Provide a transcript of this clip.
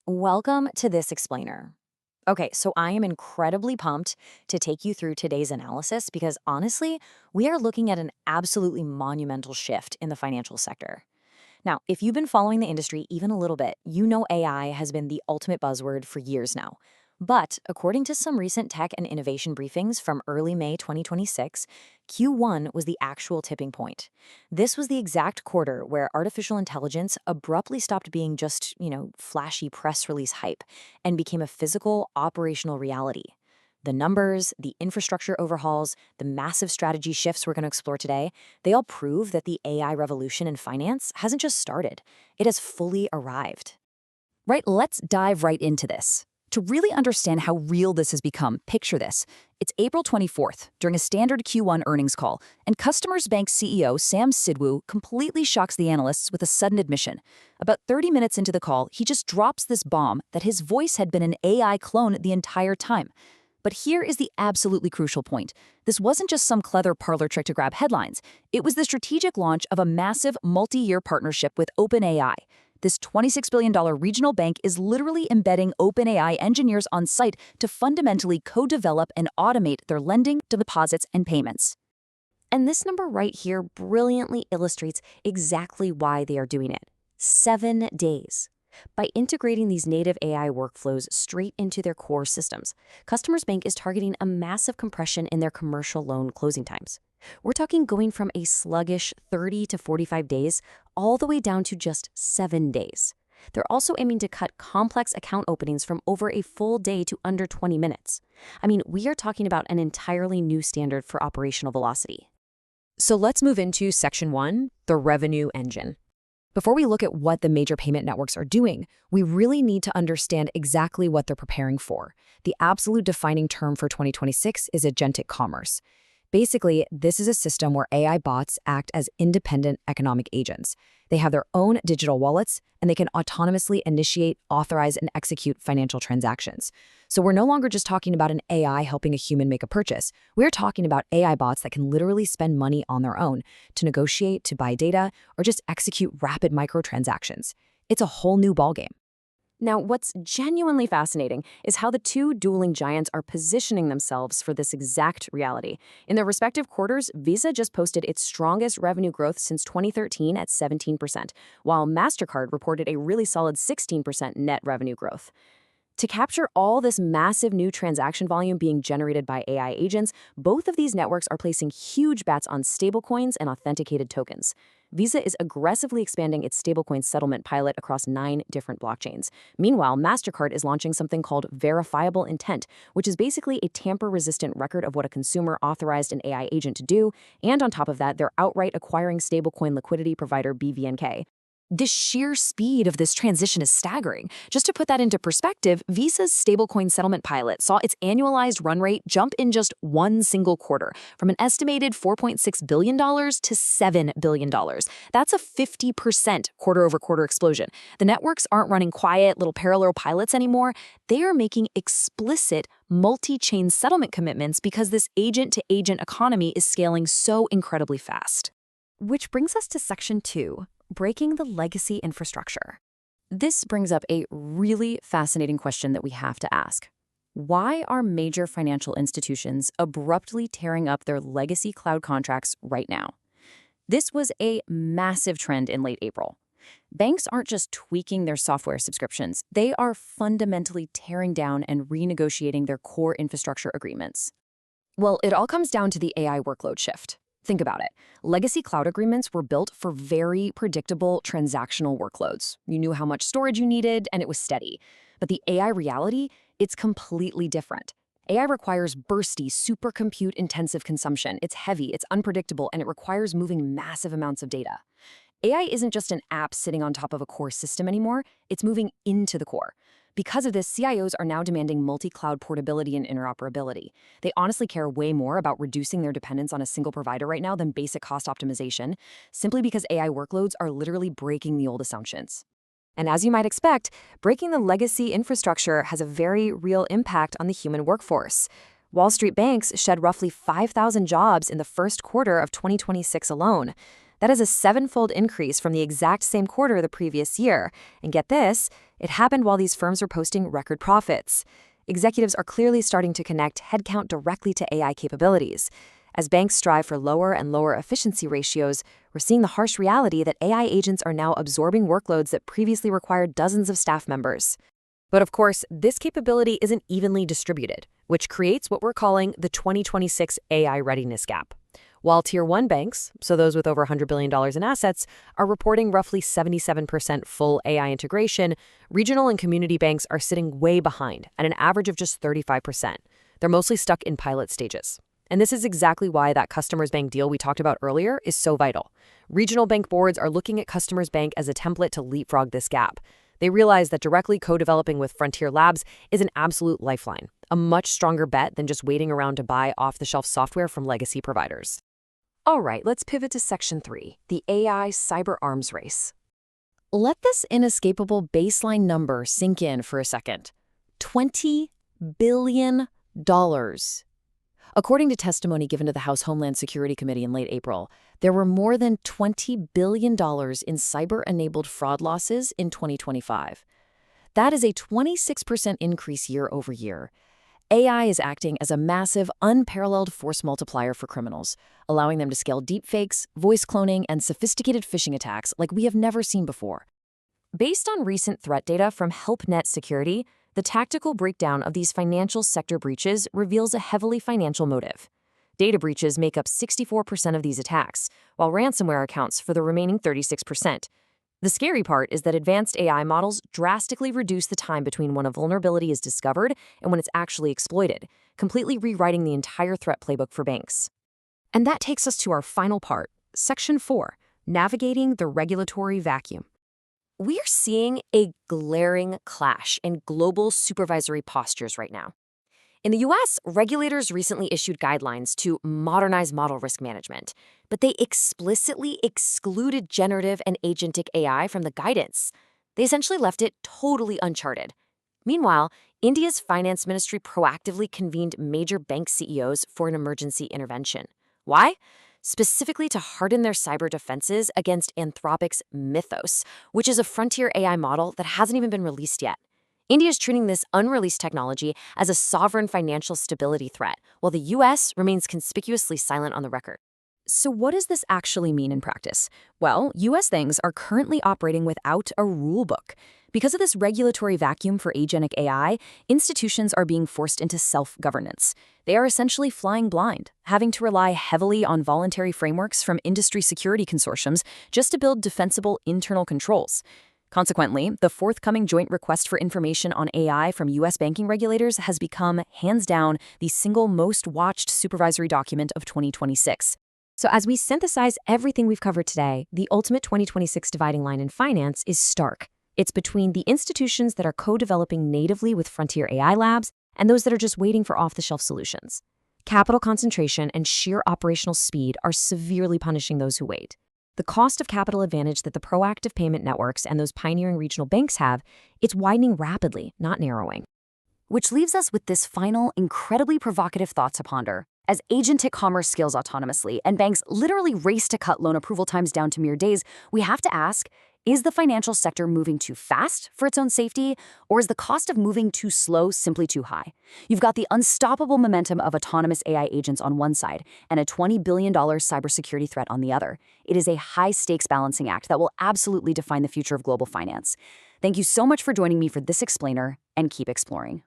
Welcome to This Explainer. Okay, so I am incredibly pumped to take you through today's analysis because honestly, we are looking at an absolutely monumental shift in the financial sector. Now, if you've been following the industry even a little bit, you know AI has been the ultimate buzzword for years now. But according to some recent tech and innovation briefings from early May 2026, Q1 was the actual tipping point. This was the exact quarter where artificial intelligence abruptly stopped being just, flashy press release hype and became a physical, operational reality. The numbers, the infrastructure overhauls, the massive strategy shifts we're going to explore today, they all prove that the AI revolution in finance hasn't just started, it has fully arrived. Right, let's dive right into this. To really understand how real this has become, picture this. It's April 24th, during a standard Q1 earnings call, and Customers Bank CEO Sam Sidhu completely shocks the analysts with a sudden admission. About 30 minutes into the call, he just drops this bomb that his voice had been an AI clone the entire time. But here is the absolutely crucial point. This wasn't just some clever parlor trick to grab headlines. It was the strategic launch of a massive multi-year partnership with OpenAI. This $26 billion regional bank is literally embedding OpenAI engineers on site to fundamentally co-develop and automate their lending, deposits, and payments. And this number right here brilliantly illustrates exactly why they are doing it. 7 days. By integrating these native AI workflows straight into their core systems, Customers Bank is targeting a massive compression in their commercial loan closing times. We're talking going from a sluggish 30 to 45 days all the way down to just 7 days. They're also aiming to cut complex account openings from over a full day to under 20 minutes. I mean, we are talking about an entirely new standard for operational velocity. So let's move into section 1, the revenue engine. Before we look at what the major payment networks are doing, we really need to understand exactly what they're preparing for. The absolute defining term for 2026 is agentic commerce. Basically, this is a system where AI bots act as independent economic agents. They have their own digital wallets, and they can autonomously initiate, authorize, and execute financial transactions. So we're no longer just talking about an AI helping a human make a purchase. We're talking about AI bots that can literally spend money on their own to negotiate, to buy data, or just execute rapid microtransactions. It's a whole new ballgame. Now, what's genuinely fascinating is how the two dueling giants are positioning themselves for this exact reality. In their respective quarters, Visa just posted its strongest revenue growth since 2013 at 17%, while MasterCard reported a really solid 16% net revenue growth. To capture all this massive new transaction volume being generated by AI agents, both of these networks are placing huge bets on stablecoins and authenticated tokens. Visa is aggressively expanding its stablecoin settlement pilot across 9 different blockchains. Meanwhile, MasterCard is launching something called verifiable intent, which is basically a tamper-resistant record of what a consumer authorized an AI agent to do, and on top of that, they're outright acquiring stablecoin liquidity provider BVNK. The sheer speed of this transition is staggering. Just to put that into perspective, Visa's stablecoin settlement pilot saw its annualized run rate jump in just one single quarter, from an estimated $4.6 billion to $7 billion. That's a 50% quarter-over-quarter explosion. The networks aren't running quiet little parallel pilots anymore. They are making explicit multi-chain settlement commitments because this agent-to-agent economy is scaling so incredibly fast. Which brings us to section 2. Breaking the legacy infrastructure. This brings up a really fascinating question that we have to ask. Why are major financial institutions abruptly tearing up their legacy cloud contracts right now? This was a massive trend in late April. Banks aren't just tweaking their software subscriptions, they are fundamentally tearing down and renegotiating their core infrastructure agreements. Well, it all comes down to the AI workload shift. Think about it. Legacy cloud agreements were built for very predictable transactional workloads. You knew how much storage you needed, and it was steady. But the AI reality, it's completely different. AI requires bursty, supercompute-intensive consumption. It's heavy, it's unpredictable, and it requires moving massive amounts of data. AI isn't just an app sitting on top of a core system anymore, it's moving into the core. Because of this, CIOs are now demanding multi-cloud portability and interoperability. They honestly care way more about reducing their dependence on a single provider right now than basic cost optimization, simply because AI workloads are literally breaking the old assumptions. And as you might expect, breaking the legacy infrastructure has a very real impact on the human workforce. Wall Street banks shed roughly 5,000 jobs in the first quarter of 2026 alone. That is a seven-fold increase from the exact same quarter the previous year. And get this, it happened while these firms were posting record profits. Executives are clearly starting to connect headcount directly to AI capabilities. As banks strive for lower and lower efficiency ratios, we're seeing the harsh reality that AI agents are now absorbing workloads that previously required dozens of staff members. But of course, this capability isn't evenly distributed, which creates what we're calling the 2026 AI readiness gap. While Tier 1 banks, so those with over $100 billion in assets, are reporting roughly 77% full AI integration, regional and community banks are sitting way behind at an average of just 35%. They're mostly stuck in pilot stages. And this is exactly why that Customers Bank deal we talked about earlier is so vital. Regional bank boards are looking at Customers Bank as a template to leapfrog this gap. They realize that directly co-developing with Frontier Labs is an absolute lifeline, a much stronger bet than just waiting around to buy off-the-shelf software from legacy providers. All right, let's pivot to Section 3, the AI cyber arms race. Let this inescapable baseline number sink in for a second. $20 billion. According to testimony given to the House Homeland Security Committee in late April, there were more than $20 billion in cyber-enabled fraud losses in 2025. That is a 26% increase year over year. AI is acting as a massive, unparalleled force multiplier for criminals, allowing them to scale deepfakes, voice cloning, and sophisticated phishing attacks like we have never seen before. Based on recent threat data from HelpNet Security, the tactical breakdown of these financial sector breaches reveals a heavily financial motive. Data breaches make up 64% of these attacks, while ransomware accounts for the remaining 36%. The scary part is that advanced AI models drastically reduce the time between when a vulnerability is discovered and when it's actually exploited, completely rewriting the entire threat playbook for banks. And that takes us to our final part, Section 4, Navigating the Regulatory Vacuum. We are seeing a glaring clash in global supervisory postures right now. In the US, regulators recently issued guidelines to modernize model risk management, but they explicitly excluded generative and agentic AI from the guidance. They essentially left it totally uncharted. Meanwhile, India's finance ministry proactively convened major bank CEOs for an emergency intervention. Why? Specifically to harden their cyber defenses against Anthropic's Mythos, which is a frontier AI model that hasn't even been released yet. India is treating this unreleased technology as a sovereign financial stability threat, while the US remains conspicuously silent on the record. So what does this actually mean in practice? Well, US banks are currently operating without a rule book. Because of this regulatory vacuum for agentic AI, institutions are being forced into self-governance. They are essentially flying blind, having to rely heavily on voluntary frameworks from industry security consortiums just to build defensible internal controls. Consequently, the forthcoming joint request for information on AI from U.S. banking regulators has become, hands down, the single most watched supervisory document of 2026. So as we synthesize everything we've covered today, the ultimate 2026 dividing line in finance is stark. It's between the institutions that are co-developing natively with frontier AI labs and those that are just waiting for off-the-shelf solutions. Capital concentration and sheer operational speed are severely punishing those who wait. The cost of capital advantage that the proactive payment networks and those pioneering regional banks have, it's widening rapidly, not narrowing. Which leaves us with this final, incredibly provocative thought to ponder. As agentic commerce scales autonomously and banks literally race to cut loan approval times down to mere days, we have to ask, is the financial sector moving too fast for its own safety, or is the cost of moving too slow simply too high? You've got the unstoppable momentum of autonomous AI agents on one side and a $20 billion cybersecurity threat on the other. It is a high-stakes balancing act that will absolutely define the future of global finance. Thank you so much for joining me for this explainer, and keep exploring.